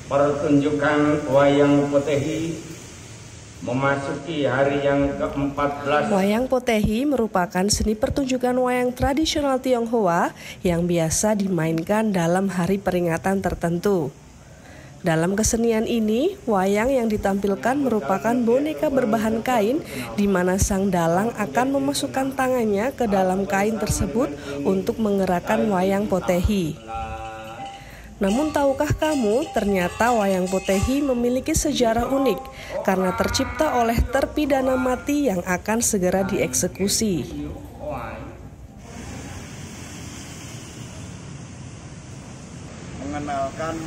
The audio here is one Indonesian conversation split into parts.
Pertunjukan Wayang Potehi memasuki hari yang ke-14. Wayang Potehi merupakan seni pertunjukan wayang tradisional Tionghoa yang biasa dimainkan dalam hari peringatan tertentu. Dalam kesenian ini, wayang yang ditampilkan merupakan boneka berbahan kain di mana sang dalang akan memasukkan tangannya ke dalam kain tersebut untuk menggerakkan wayang Potehi. Namun tahukah kamu, ternyata wayang Potehi memiliki sejarah unik karena tercipta oleh terpidana mati yang akan segera dieksekusi. Mengenalkan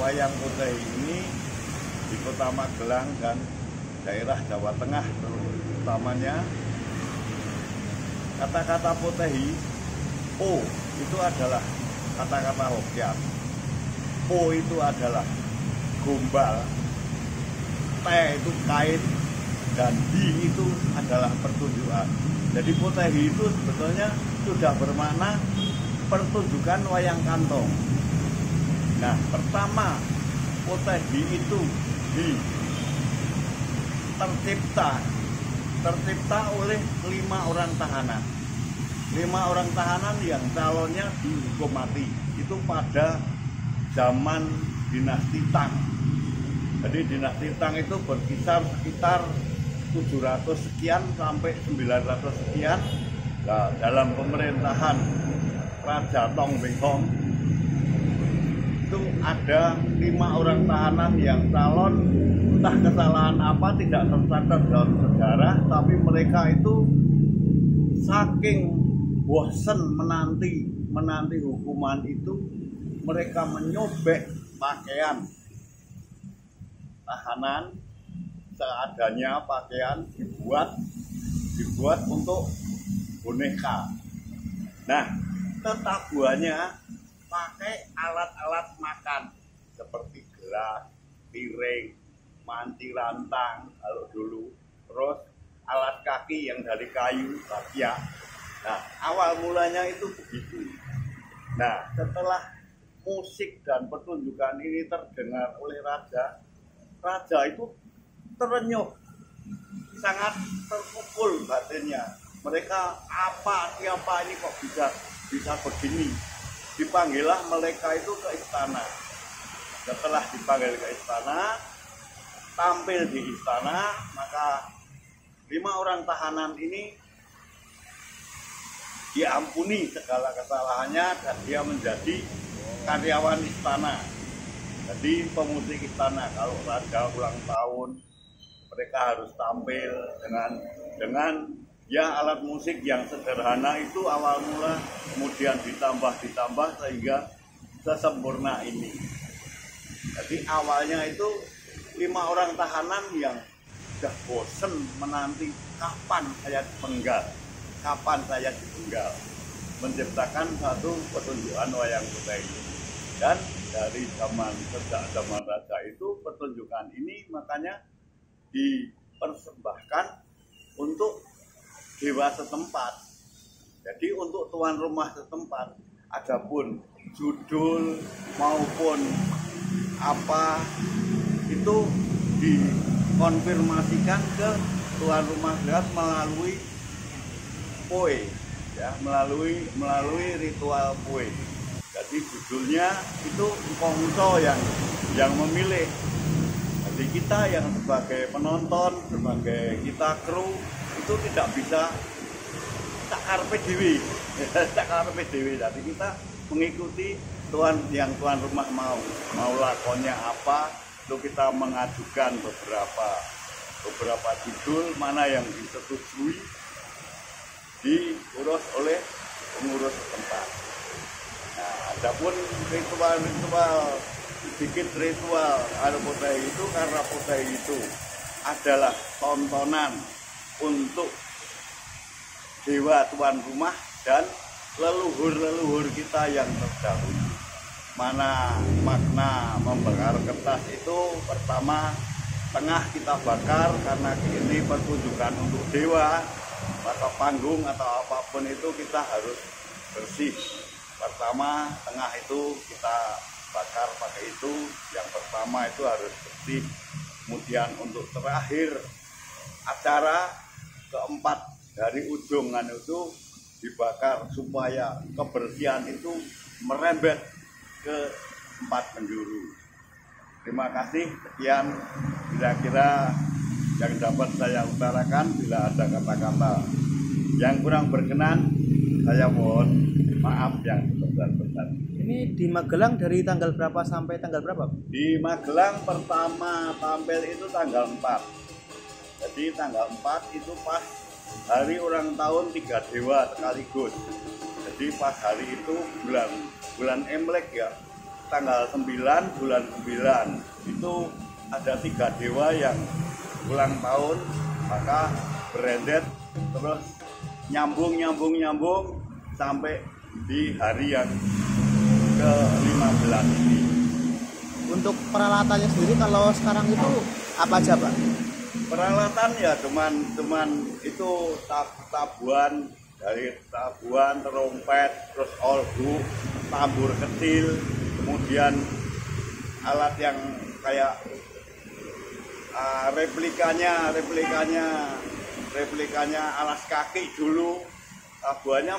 wayang Potehi ini di Kota Magelang dan daerah Jawa Tengah utamanya. Kata-kata Potehi, po itu adalah kata-kata Hokkien. Po itu adalah gombal, te itu kain, dan di itu adalah pertunjukan. Jadi Potehi itu sebetulnya sudah bermakna pertunjukan wayang kantong. Nah, pertama Potehi itu tercipta oleh 5 orang tahanan. 5 orang tahanan yang calonnya dihukum mati. Itu pada zaman dinasti Tang. Jadi dinasti Tang itu berkisar sekitar 700 sekian sampai 900 sekian. Nah, dalam pemerintahan Raja Tong Beng Hong itu ada 5 orang tahanan yang calon, entah kesalahan apa tidak tercatat dalam sejarah, tapi mereka itu saking bosan menanti hukuman itu, mereka menyobek pakaian tahanan seadanya, pakaian dibuat untuk boneka. Nah, tetabuhannya pakai alat-alat makan seperti gelas, piring, manci rantang kalau dulu, terus alat kaki yang dari kayu, bapia. Nah, awal mulanya itu begitu. Nah, setelah musik dan pertunjukan ini terdengar oleh raja itu terenyuh, sangat terpukul batinnya. Mereka siapa ini kok bisa begini. Dipanggillah mereka itu ke istana. Setelah dipanggil ke istana, tampil di istana, maka 5 orang tahanan ini diampuni segala kesalahannya dan dia menjadi karyawan istana. Jadi pemusik istana, kalau raja ulang tahun mereka harus tampil dengan ya alat musik yang sederhana itu awal mula, kemudian ditambah sehingga sesempurna ini. Jadi awalnya itu 5 orang tahanan yang sudah bosen menanti kapan saya dipenggal, menciptakan satu pertunjukan wayang Potehi. Dan dari sejak zaman raja itu pertunjukan ini makanya dipersembahkan untuk dewa setempat. Jadi untuk tuan rumah setempat, adapun judul maupun apa itu dikonfirmasikan ke tuan rumah melalui poe, ya, melalui ritual poe. Jadi judulnya itu Kongco yang memilih. Jadi kita yang sebagai penonton, sebagai kita kru itu tidak bisa cakar PDW. Jadi kita mengikuti tuan rumah mau lakonnya apa, itu kita mengajukan beberapa judul mana yang disetujui, diurus oleh pengurus setempat. Nah, adapun sedikit ritual Potehi itu, karena Potehi itu adalah tontonan untuk dewa tuan rumah dan leluhur kita yang terdahulu. Mana makna membakar kertas itu, pertama tengah kita bakar karena ini pertunjukan untuk dewa, maka panggung atau apapun itu kita harus bersih. Pertama, tengah itu kita bakar pakai itu. Yang pertama itu harus bersih, kemudian untuk terakhir acara keempat dari ujungan itu dibakar supaya kebersihan itu merembet ke 4 penjuru. Terima kasih, sekian kira-kira yang dapat saya utarakan. Bila ada kata-kata yang kurang berkenan, saya mohon maaf yang sebesar-besarnya. Ini di Magelang dari tanggal berapa sampai tanggal berapa? Di Magelang pertama tampil itu tanggal 4. Jadi tanggal 4 itu pas hari ulang tahun 3 dewa sekaligus. Jadi pas hari itu bulan Imlek ya, tanggal 9 bulan 9 itu ada 3 dewa yang ulang tahun, maka berendet terus nyambung sampai di hari yang ke-15 ini. Untuk peralatannya sendiri kalau sekarang itu apa aja, Pak? Peralatan ya cuman itu tabuan, dari tabuan, terompet, terus olgu, tambur kecil, kemudian alat yang kayak replikanya alas kaki dulu. Tabuannya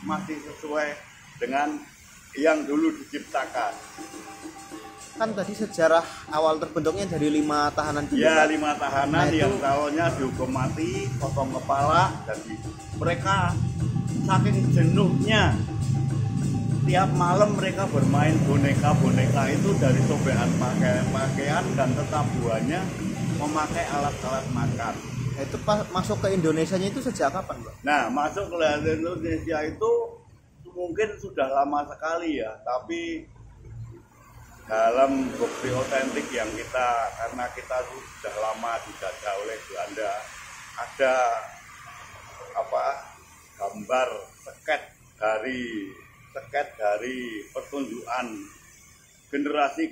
masih sesuai dengan yang dulu diciptakan. Kan tadi sejarah awal terbentuknya dari 5 tahanan juga. Ya, 5 tahanan Nah, yang calonnya dihukum mati, potong kepala, dan mereka saking jenuhnya tiap malam mereka bermain boneka itu dari sobekan pakaian dan tetabuannya memakai alat-alat makan. Itu masuk ke Indonesianya itu sejak kapan, Pak? Nah, masuk ke Indonesia itu mungkin sudah lama sekali ya, tapi dalam bukti otentik yang karena kita sudah lama dijajah oleh Belanda, ada gambar sket dari pertunjukan generasi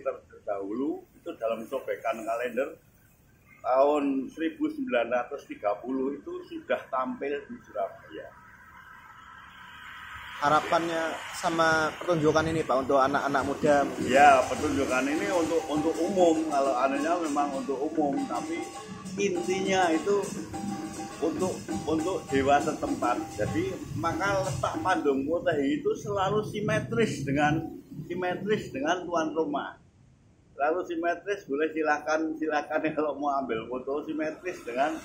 terdahulu itu dalam sobekan kalender tahun 1930 itu sudah tampil di Surabaya. Harapannya sama pertunjukan ini, Pak, untuk anak-anak muda? Ya, pertunjukan ini untuk umum. Kalau anehnya memang untuk umum, tapi intinya itu untuk dewa setempat. Jadi maka letak Pandung Potehi itu selalu simetris dengan tuan rumah. Lalu simetris, boleh silakan kalau mau ambil foto simetris dengan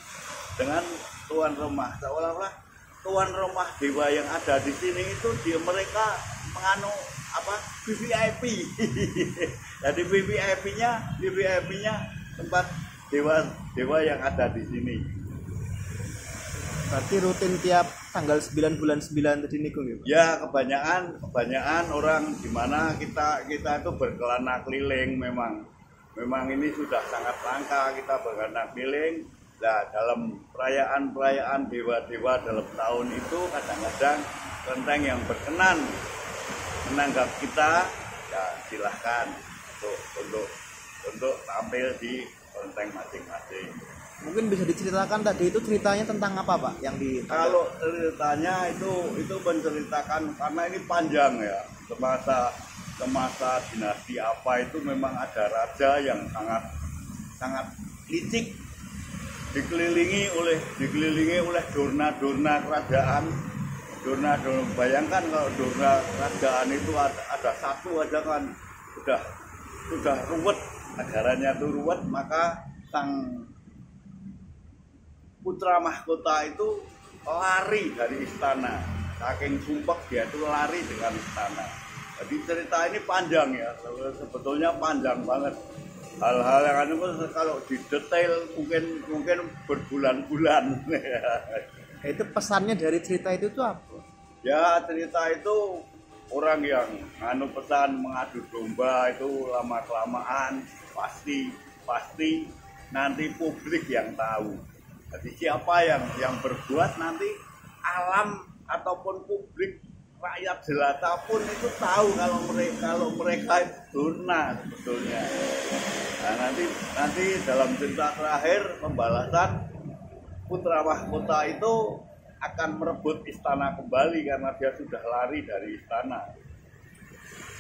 tuan rumah. Seolah-olah tuan rumah dewa yang ada di sini itu mereka VVIP. Jadi VVIP-nya tempat dewa yang ada di sini. Berarti rutin tiap tanggal 9 bulan 9 tadi niku ya? Ya, kebanyakan orang di mana kita itu berkelana keliling. Memang ini sudah sangat langka kita berkelana keliling. Nah, dalam perayaan dewa-dewa dalam tahun itu kadang-kadang kelenteng yang berkenan menanggap kita, ya silahkan untuk tampil di kelenteng masing-masing. Mungkin bisa diceritakan tadi itu ceritanya tentang apa, Pak? Kalau ceritanya itu menceritakan, karena ini panjang ya, semasa dinasti apa itu memang ada raja yang sangat licik, dikelilingi oleh dorna kerajaan. Bayangkan kalau dorna kerajaan itu ada satu aja kan sudah ruwet, negaranya itu ruwet, maka sang putra mahkota itu lari dari istana. Saking sumpah dia itu lari dengan istana. Jadi cerita ini panjang ya, sebetulnya panjang banget. Hal-hal yang kalau didetail mungkin berbulan-bulan. Itu pesannya dari cerita itu tuh apa? Ya, cerita itu orang yang pesan mengadu domba itu lama kelamaan pasti nanti publik yang tahu. Jadi siapa yang berbuat nanti alam ataupun publik rakyat jelata pun itu tahu kalau mereka itu durna sebetulnya. Nah, nanti dalam cerita terakhir pembalasan putra mahkota itu akan merebut istana kembali karena dia sudah lari dari istana.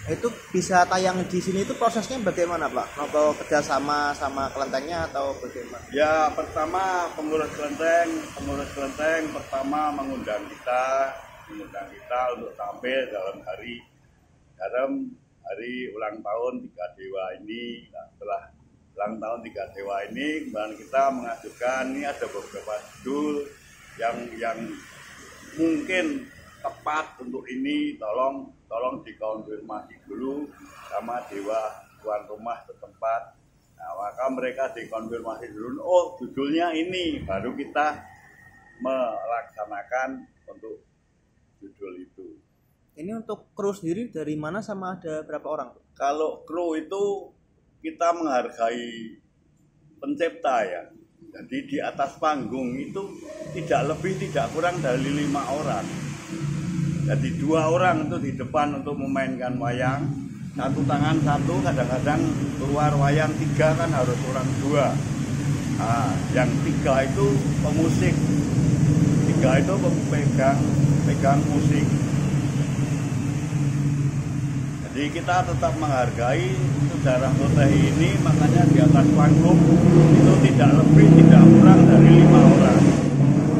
Itu bisa tayang di sini itu prosesnya bagaimana Pak? Atau kerjasama sama kelentengnya atau bagaimana? Ya pertama pengurus kelenteng pertama mengundang kita untuk tampil dalam hari ulang tahun 3 Dewa ini. Nah, setelah ulang tahun 3 Dewa ini kemudian kita mengajukan ini ada beberapa judul yang mungkin tepat untuk ini, tolong dikonfirmasi dulu sama dewa tuan rumah setempat. Nah, maka mereka dikonfirmasi dulu, oh judulnya ini, baru kita melaksanakan untuk judul itu. Ini untuk kru sendiri dari mana sama ada berapa orang? Kalau kru itu kita menghargai pencipta ya. Jadi di atas panggung itu tidak lebih tidak kurang dari 5 orang. Jadi 2 orang itu di depan untuk memainkan wayang, satu tangan satu, kadang-kadang keluar wayang 3 kan harus orang 2. Nah, yang 3 itu pemusik, 3 itu pegang musik. Jadi kita tetap menghargai sejarah Potehi ini, makanya di atas panggung itu tidak lebih tidak kurang dari 5 orang.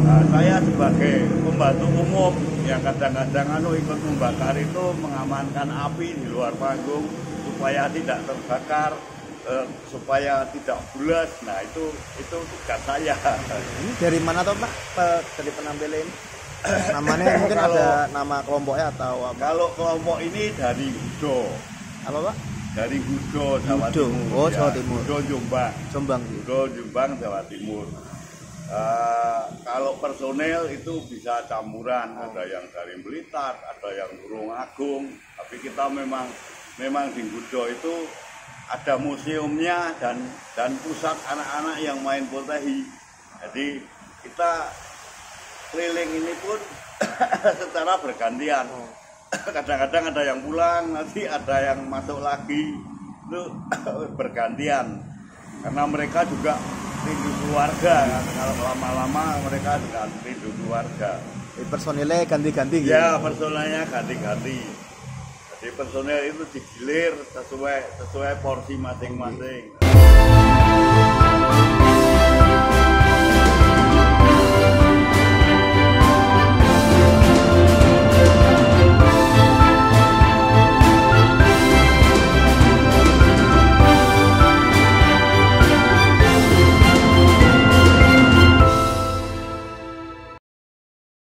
Nah, saya sebagai pembantu umum yang kadang-kadang ikut membakar itu mengamankan api di luar panggung supaya tidak terbakar, supaya tidak bulas. Nah itu tugas saya. Ini dari mana toh Pak? Dari penampilan ini? Namanya mungkin ada nama kelompoknya atau apa? Kalau kelompok ini dari Gudo. Apa Pak? Dari Gudo, Jawa Gudo. Timur. Oh, Jawa Timur. Gudo Jombang. Gudo Jombang, Jawa Timur. Kalau personel itu bisa campuran, ada yang dari Blitar, ada yang Gunung Agung, tapi kita memang di Gudo itu ada museumnya dan pusat anak-anak yang main Potehi. Jadi kita keliling ini pun secara bergantian. Kadang-kadang ada yang pulang, nanti ada yang masuk lagi, itu bergantian. Karena mereka juga rindu keluarga kan, kalau lama-lama mereka juga rindu keluarga. Personilnya ganti-ganti gitu? Ya, personilnya ganti-ganti. Jadi personil itu digilir sesuai porsi masing-masing.